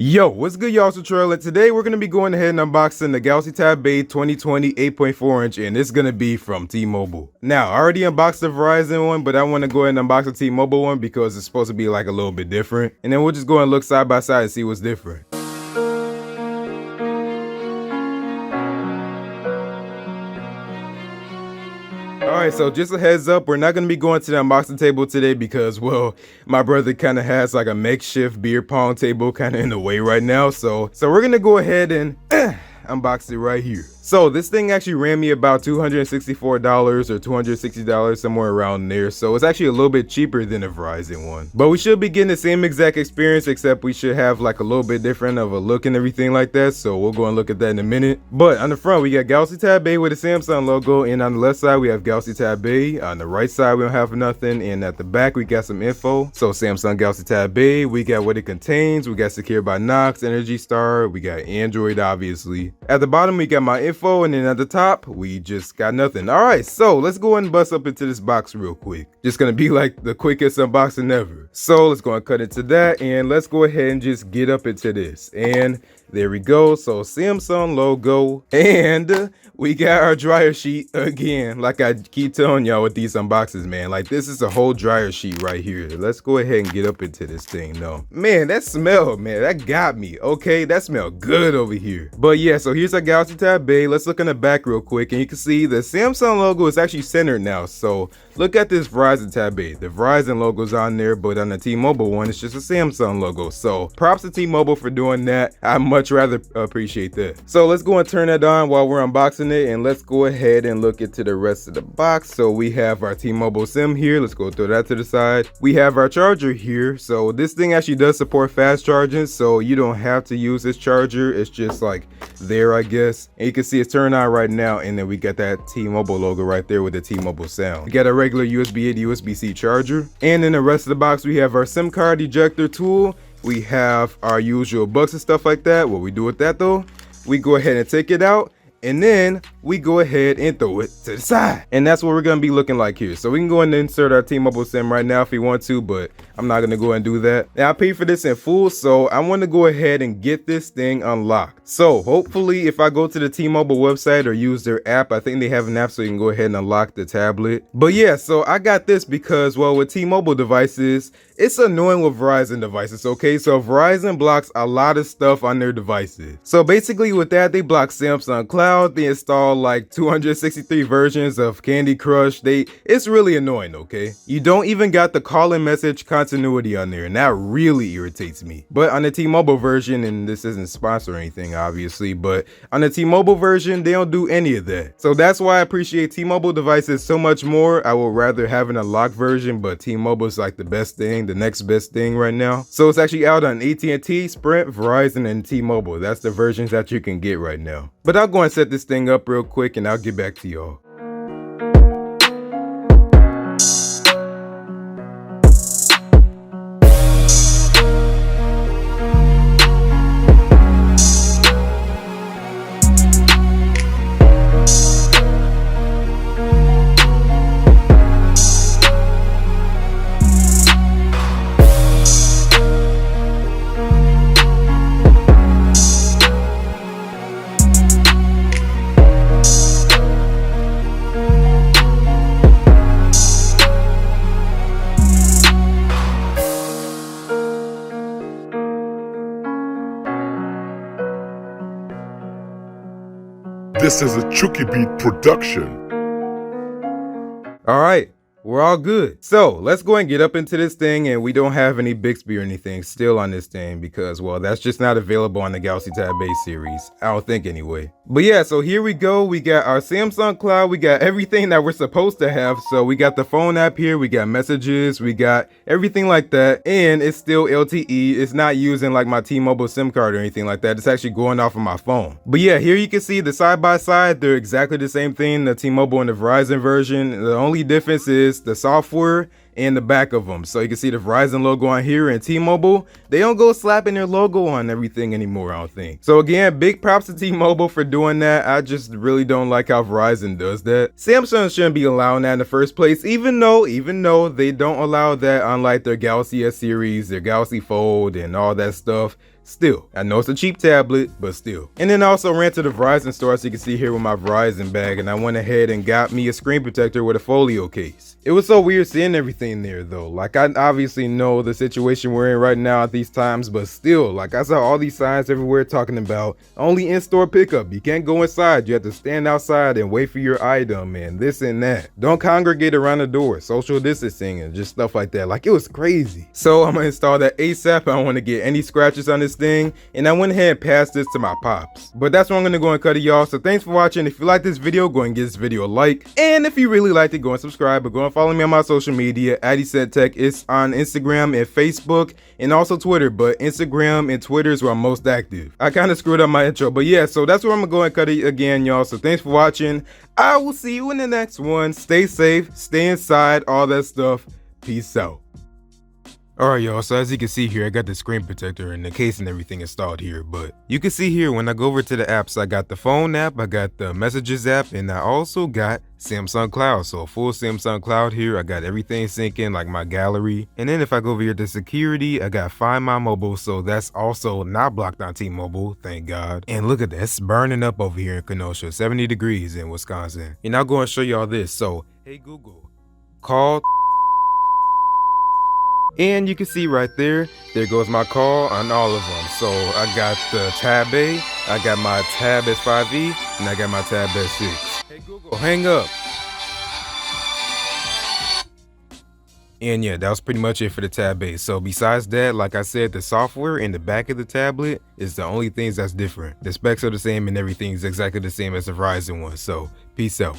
Yo, what's good, y'all? It's Latrell, and today we're going to be going ahead and unboxing the Galaxy Tab A 2020 8.4 inch, and it's going to be from T-Mobile. Now, I already unboxed the Verizon one, but I want to go ahead and unbox the T-Mobile one because it's supposed to be like a little bit different. And then we'll just go and look side by side and see what's different. Alright, so just a heads up, we're not going to be going to the unboxing table today because, well, my brother kind of has like a makeshift beer pong table kind of in the way right now. So we're going to go ahead and unbox it right here. So this thing actually ran me about $264 or $260, somewhere around there. So it's actually a little bit cheaper than a Verizon one. But we should be getting the same exact experience, except we should have like a little bit different of a look and everything like that. So we'll go and look at that in a minute. But on the front, we got Galaxy Tab A with a Samsung logo. And on the left side, we have Galaxy Tab A. On the right side, we don't have nothing. And at the back, we got some info. So Samsung Galaxy Tab A, we got what it contains. We got Secure by Knox, Energy Star. We got Android, obviously. At the bottom, we got my info. And then at the top, we just got nothing. All right, so let's go and bust up into this box real quick. Just gonna be like the quickest unboxing ever. So let's go and cut into that, and let's go ahead and just get up into this. And there we go. So Samsung logo, and we got our dryer sheet again. Like I keep telling y'all with these unboxes, man, like this is a whole dryer sheet right here. Let's go ahead and get up into this thing though. Man, that smell, man, that got me. Okay, that smelled good over here. But yeah, so here's our Galaxy Tab A. Let's look in the back real quick, and you can see the Samsung logo is actually centered now. So look at this Verizon Tab A. The Verizon logo's on there, but on the T-Mobile one, it's just a Samsung logo. So props to T-Mobile for doing that. I much rather appreciate that. So let's go and turn that on while we're unboxing it, and let's go ahead and look into the rest of the box. So we have our T-Mobile SIM here. Let's go throw that to the side. We have our charger here. So this thing actually does support fast charging, so you don't have to use this charger. It's just like there, I guess. And you can see it's turned on right now, and then we got that T-Mobile logo right there with the T-Mobile sound. We got a regular USB A to USB-C charger, and in the rest of the box we have our SIM card ejector tool. We have our usual bucks and stuff like that. What we do with that though, we go ahead and take it out, and then we go ahead and throw it to the side. And that's what we're going to be looking like here. So we can go and insert our T-Mobile SIM right now if we want to, but I'm not going to go and do that. Now I paid for this in full, so I want to go ahead and get this thing unlocked. So hopefully if I go to the T-Mobile website or use their app, I think they have an app so you can go ahead and unlock the tablet. But yeah, so I got this because, well, with T-Mobile devices, it's annoying with Verizon devices, okay? So Verizon blocks a lot of stuff on their devices. So basically with that, they block Samsung Cloud. They install like 263 versions of Candy Crush. It's really annoying, okay? You don't even got the call and message continuity on there, and that really irritates me. But on the T-Mobile version, and this isn't sponsored or anything, obviously, but on the T-Mobile version, they don't do any of that. So that's why I appreciate T-Mobile devices so much more. I would rather have an unlocked version, but T-Mobile is like the best thing, the next best thing right now. So it's actually out on AT&T, Sprint, Verizon, and T-Mobile. That's the versions that you can get right now. But I'll go and set this thing up real quick, and I'll get back to y'all. This is a Chucky Beat production. All right, we're all good. So let's go and get up into this thing, and we don't have any Bixby or anything still on this thing because, well, that's just not available on the Galaxy Tab A series. I don't think anyway. But yeah, so here we go. We got our Samsung Cloud. We got everything that we're supposed to have. So we got the phone app here. We got messages. We got everything like that. And it's still LTE. It's not using like my T-Mobile SIM card or anything like that. It's actually going off of my phone. But yeah, here you can see the side by side. They're exactly the same thing, the T-Mobile and the Verizon version. The only difference is the software and the back of them. So you can see the Verizon logo on here, and T-Mobile, they don't go slapping their logo on everything anymore, I don't think. So again, big props to T-Mobile for doing that. I just really don't like how Verizon does that. Samsung shouldn't be allowing that in the first place, even though they don't allow that on like their Galaxy S series, their Galaxy Fold and all that stuff. still. I know it's a cheap tablet, but still. And then I also ran to the Verizon store, as you can see here, with my Verizon bag, and I went ahead and got me a screen protector with a folio case. It was so weird seeing everything there though. Like, I obviously know the situation we're in right now at these times, but still, like, I saw all these signs everywhere talking about only in-store pickup. You can't go inside. You have to stand outside and wait for your item and this and that. Don't congregate around the door, social distancing and just stuff like that. Like, it was crazy. So I'm gonna install that ASAP. I don't want to get any scratches on this thing, and I went ahead and passed this to my pops. But that's where I'm gonna go and cut it, y'all. So thanks for watching. If you like this video, go and give this video a like, and if you really liked it, go and subscribe. But go and follow me on my social media at Tech. It's on Instagram and Facebook and also Twitter, but Instagram and Twitter is where I'm most active. I kind of screwed up my intro, but yeah, so that's where I'm gonna go and cut it again, y'all. So thanks for watching. I will see you in the next one. Stay safe, stay inside, all that stuff. Peace out. Alright, y'all, so as you can see here, I got the screen protector and the case and everything installed here, but you can see here when I go over to the apps, I got the phone app, I got the messages app, and I also got Samsung Cloud. So full Samsung Cloud here. I got everything syncing, like my gallery. And then if I go over here to security, I got Find My Mobile, so that's also not blocked on T-Mobile, thank God. And look at that, it's burning up over here in Kenosha, 70 degrees in Wisconsin. And I'll go and show y'all this. So, hey Google, call. And you can see right there goes my call on all of them. So I got the Tab A, I got my Tab S5e, and I got my Tab S6. Hey Google, hang up. And yeah, that was pretty much it for the Tab A. So besides that, like I said, the software in the back of the tablet is the only things that's different. The specs are the same and everything's exactly the same as the Verizon one. So peace out.